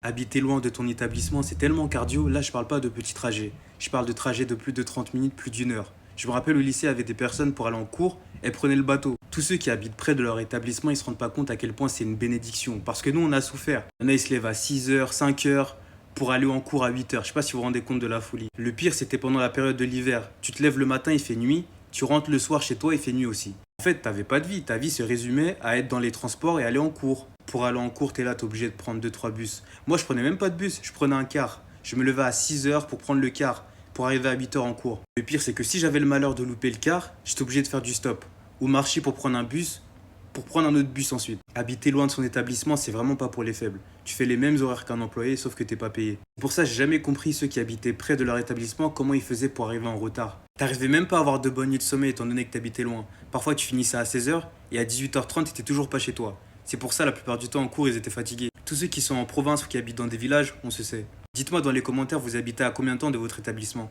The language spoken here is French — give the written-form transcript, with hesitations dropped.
Habiter loin de ton établissement, c'est tellement cardio. Là, je parle pas de petits trajets. Je parle de trajets de plus de 30 minutes, plus d'une heure. Je me rappelle au lycée, avait des personnes pour aller en cours, elles prenaient le bateau. Tous ceux qui habitent près de leur établissement, ils se rendent pas compte à quel point c'est une bénédiction. Parce que nous, on a souffert. Il y en a, ils se lèvent à 6 heures, 5 heures pour aller en cours à 8 heures. Je sais pas si vous vous rendez compte de la folie. Le pire, c'était pendant la période de l'hiver. Tu te lèves le matin, il fait nuit. Tu rentres le soir chez toi, il fait nuit aussi. En fait, t'avais pas de vie. Ta vie se résumait à être dans les transports et aller en cours. Pour aller en cours, t'es là, t'es obligé de prendre deux trois bus. Moi, je prenais même pas de bus, je prenais un car. Je me levais à 6 heures pour prendre le car, pour arriver à 8 heures en cours. Le pire, c'est que si j'avais le malheur de louper le car, j'étais obligé de faire du stop. Ou marcher pour prendre un bus, pour prendre un autre bus ensuite. Habiter loin de son établissement, c'est vraiment pas pour les faibles. Tu fais les mêmes horaires qu'un employé, sauf que t'es pas payé. Pour ça, j'ai jamais compris ceux qui habitaient près de leur établissement, comment ils faisaient pour arriver en retard. T'arrivais même pas à avoir de bonnes nuits de sommeil étant donné que t'habitais loin. Parfois, tu finissais à 16 heures et à 18h30, t'étais toujours pas chez toi. C'est pour ça, la plupart du temps, en cours, ils étaient fatigués. Tous ceux qui sont en province ou qui habitent dans des villages, on se sait. Dites-moi dans les commentaires, vous habitez à combien de temps de votre établissement?